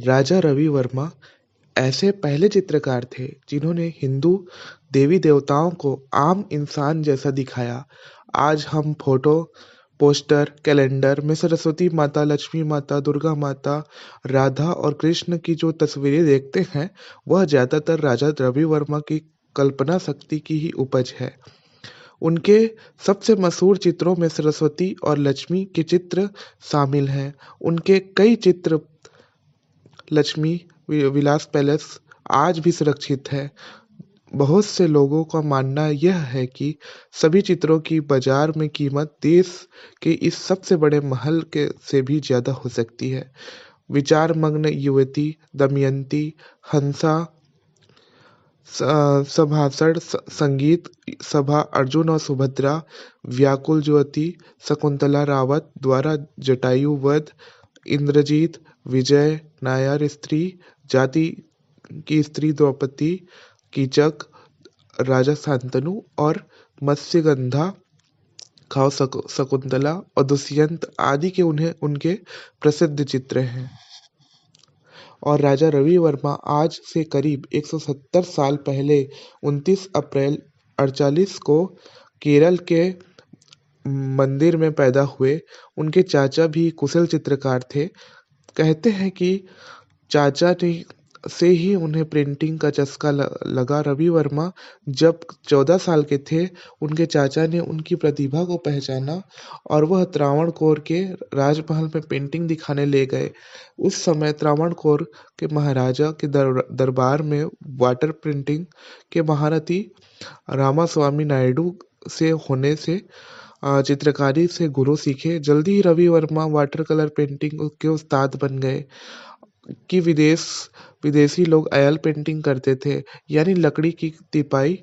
राजा रवि वर्मा ऐसे पहले चित्रकार थे जिन्होंने हिंदू देवी-देवताओं को आम इंसान जैसा दिखाया। आज हम फोटो, पोस्टर, कैलेंडर में सरस्वती माता, लक्ष्मी माता, दुर्गा माता, राधा और कृष्ण की जो तस्वीरें देखते हैं, वह ज़्यादातर राजा रवि वर्मा की कल्पना शक्ति की ही उपज है। उनके सबसे मशहूर चित्रों में सरस्वती और लक्ष्मी के चित्र शामिल हैं। उनके कई चित्र लक्ष्मी विलास पैलेस आज भी सुरक्षित है। बहुत से लोगों का मानना यह है कि सभी चित्रों की बाजार में कीमत देश के इस सबसे बड़े महल के से भी ज़्यादा हो सकती है। विचारमग्न युवती, दमयंती, हंसा, सभासद, संगीत सभा, अर्जुन और सुभद्रा, व्याकुल ज्योति, शकुंतला रावत द्वारा जटायु वध, इंद्रजीत, विजय नायर स्त्री, जाति की स्त्री द्रौपदी, कीचक, राजा शांतनु और मत्स्यगंधा, खाओ शकुंतला और दुष्यंत आदि के उन्हें उनके प्रसिद्ध चित्र हैं। और राजा रवि वर्मा आज से करीब 170 साल पहले 29 अप्रैल 48 को केरल के मंदिर में पैदा हुए। उनके चाचा भी कुशल चित्रकार थे। कहते हैं कि चाचा ने से ही उन्हें प्रिंटिंग का चस्का लगा। रवि वर्मा जब 14 साल के थे, उनके चाचा ने उनकी प्रतिभा को पहचाना और वह त्रावणकोर के राजमहल में पेंटिंग दिखाने ले गए। उस समय त्रावणकोर के महाराजा के दरबार में वाटर प्रिंटिंग के महारथी रामास्वामी नायडू से होने से चित्रकारी से गुरु सीखे। जल्दी ही Ravi Varma water colour painting के उस्ताद बन गए। कि विदेशी लोग ऑयल पेंटिंग करते थे, यानी लकड़ी की तिपाई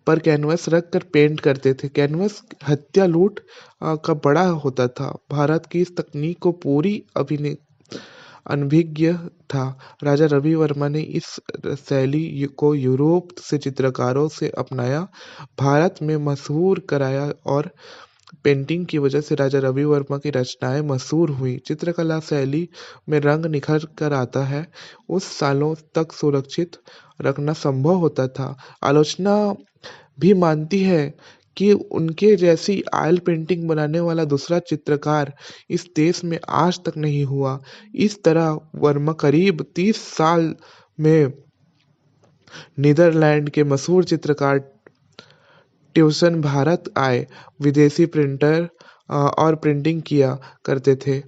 पर कैनवस रख कर पेंट करते थे। कैनवस हत्या लूट का बड़ा होता था। भारत की इस तकनीक को पूरी अनभिज्ञ था। राजा रवि वर्मा ने इस शैली को यूरोप से चित्रकारों से अपनाया, भारत में मशहूर कराया और पेंटिंग की वजह से राजा रवि वर्मा की रचनाएं मशहूर हुई। चित्रकला शैली में रंग निखर कर आता है, उस सालों तक सुरक्षित रखना संभव होता था। आलोचना भी मानती है कि उनके जैसी ऑयल पेंटिंग बनाने वाला दूसरा चित्रकार इस देश में आज तक नहीं हुआ। इस तरह वर्मा करीब 30 साल में नीदरलैंड के मशहूर चित्रकार ट्यूसन भारत आए। विदेशी प्रिंटर और प्रिंटिंग किया करते थे।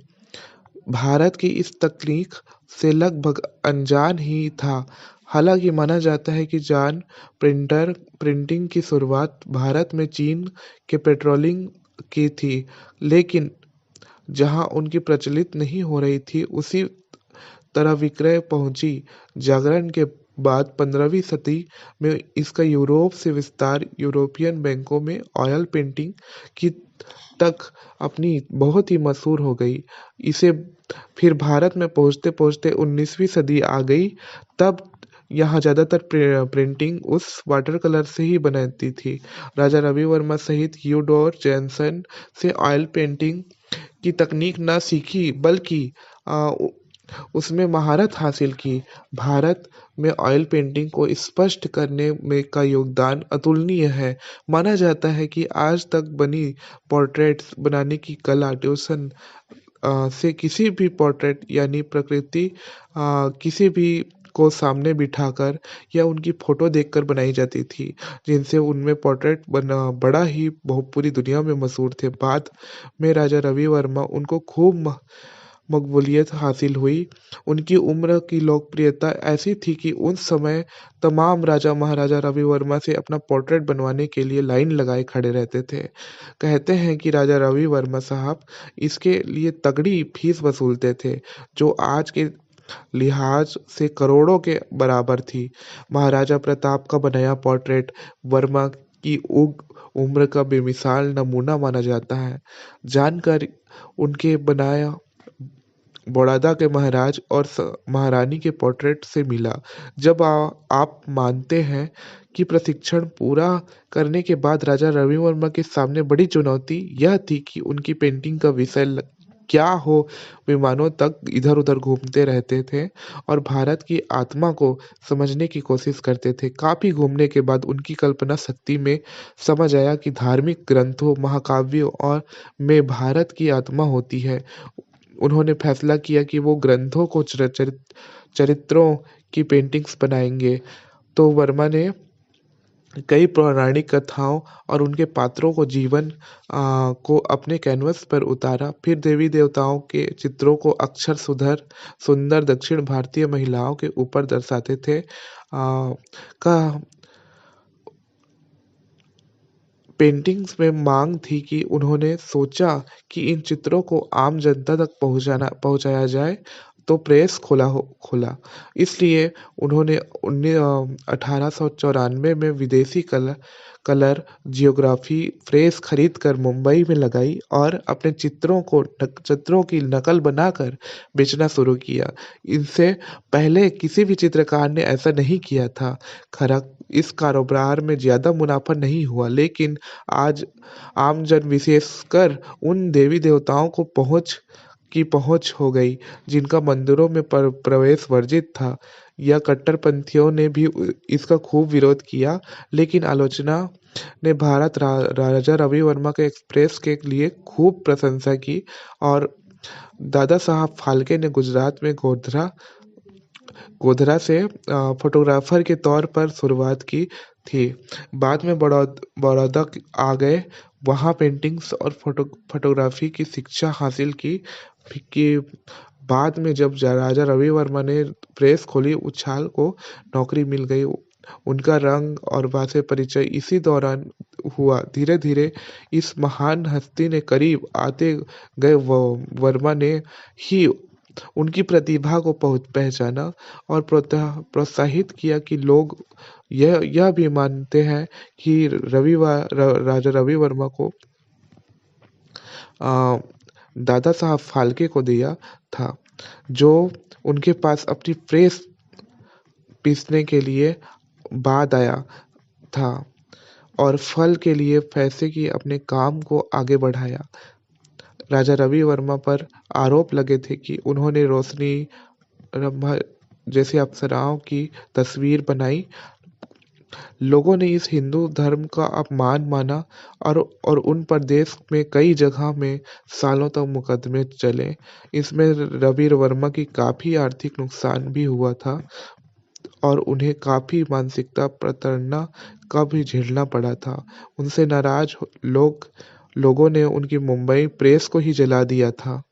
भारत की इस तकनीक से लगभग अनजान ही था। हालांकि माना जाता है कि प्रिंटिंग की शुरुआत भारत में चीन के पेट्रोलिंग की थी, लेकिन जहां उनकी प्रचलित नहीं हो रही थी, उसी तरह विक्रय पहुंची। जागरण के बाद 15वीं सदी में इसका यूरोप से विस्तार यूरोपियन बैंकों में ऑयल पेंटिंग की तक अपनी बहुत ही मशहूर हो गई। इसे फिर भारत में पहुंचते पहुंचते 19वीं सदी आ गई। तब यहाँ ज़्यादातर प्रिंटिंग उस वाटर कलर से ही बनाती थी। राजा रवि वर्मा सहित यूडोर जैनसन से ऑयल पेंटिंग की तकनीक न सीखी, बल्कि उसमें महारत हासिल की। भारत में ऑयल पेंटिंग को स्पष्ट करने में का योगदान अतुलनीय है। माना जाता है कि आज तक बनी पोर्ट्रेट्स बनाने की कला ट्यूशन से किसी भी पोर्ट्रेट यानी प्रकृति किसी भी को सामने बिठाकर या उनकी फोटो देखकर बनाई जाती थी, जिनसे उनमें पोर्ट्रेट बना बड़ा ही बहुत पूरी दुनिया में मशहूर थे। बाद में राजा रवि वर्मा उनको खूब मकबूलियत हासिल हुई। उनकी उम्र की लोकप्रियता ऐसी थी कि उस समय तमाम राजा महाराजा रवि वर्मा से अपना पोर्ट्रेट बनवाने के लिए लाइन लगाए खड़े रहते थे। कहते हैं कि राजा रवि वर्मा साहब इसके लिए तगड़ी फीस वसूलते थे, जो आज के लिहाज से करोड़ों के बराबर थी। महाराजा प्रताप का बनाया पोर्ट्रेट वर्मा की उम्र का बेमिसाल नमूना माना जाता है। जानकर उनके बनाया बड़ौदा के महाराज और महारानी के पोर्ट्रेट से मिला। जब आप मानते हैं कि प्रशिक्षण पूरा करने के बाद राजा रवि वर्मा के सामने बड़ी चुनौती यह थी कि उनकी पेंटिंग का विषय क्या हो विमानों तक इधर-उधर घूमते रहते थे और भारत की आत्मा को समझने की कोशिश करते थे। काफ़ी घूमने के बाद उनकी कल्पना शक्ति में समझ आया कि धार्मिक ग्रंथों, महाकाव्यों और में भारत की आत्मा होती है। उन्होंने फैसला किया कि वो ग्रंथों को चरित्रों की पेंटिंग्स बनाएँगे। तो वर्मा ने कई पौराणिक कथाओं और उनके पात्रों को को अपने कैनवस पर उतारा। फिर देवी-देवताओं के चित्रों को अक्षर सुंदर दक्षिण भारतीय महिलाओं के ऊपर दर्शाते थे। का पेंटिंग्स में माँग थी कि उन्होंने सोचा कि इन चित्रों को आम जनता तक पहुँचाया जाए, तो प्रेस खोला। इसलिए उन्होंने 1894 में विदेशी कलर जियोग्राफी प्रेस खरीद कर मुंबई में लगाई और अपने चित्रों की नकल बनाकर बेचना शुरू किया। इनसे पहले किसी भी चित्रकार ने ऐसा नहीं किया था। इस कारोबार में ज़्यादा मुनाफा नहीं हुआ, लेकिन आज आमजन विशेषकर उन देवी-देवताओं को पहुँच हो गई, जिनका मंदिरों में प्रवेश वर्जित था। या कट्टरपंथियों ने भी इसका खूब विरोध किया, लेकिन आलोचना ने राजा रवि वर्मा के एक्सप्रेस के लिए खूब प्रशंसा की और दादा साहब फाल्के ने गुजरात में गोधरा से फोटोग्राफर के तौर पर शुरुआत की थी। बाद में बड़ौदा आ गए, वहाँ पेंटिंग्स और फोटोग्राफी की शिक्षा हासिल की। बाद में जब राजा रवि वर्मा ने प्रेस खोली, उछाल को नौकरी मिल गई। उनका रंग और वासे परिचय इसी दौरान हुआ। धीरे-धीरे इस महान हस्ती ने करीब आते गए वर्मा ने ही उनकी प्रतिभा को पहचाना और प्रोत्साहित किया कि लोग यह भी मानते हैं कि राजा रवि वर्मा को दादा साहब फाल्के को दिया था, जो उनके पास अपनी प्रेस पीसने के लिए बाद आया था और फल के लिए पैसे की अपने काम को आगे बढ़ाया। राजा रवि वर्मा पर आरोप लगे थे कि उन्होंने रोशनी, रंभा जैसी अप्सराओं की तस्वीर बनाई। लोगों ने इस हिंदू धर्म का अपमान माना और उन पर देश में कई जगह में सालों तक मुकदमे चले। इसमें रवि वर्मा की काफ़ी आर्थिक नुकसान भी हुआ था और उन्हें काफ़ी मानसिकता प्रताड़ना का भी झेलना पड़ा था। उनसे नाराज़ लोगों ने उनकी मुंबई प्रेस को ही जला दिया था।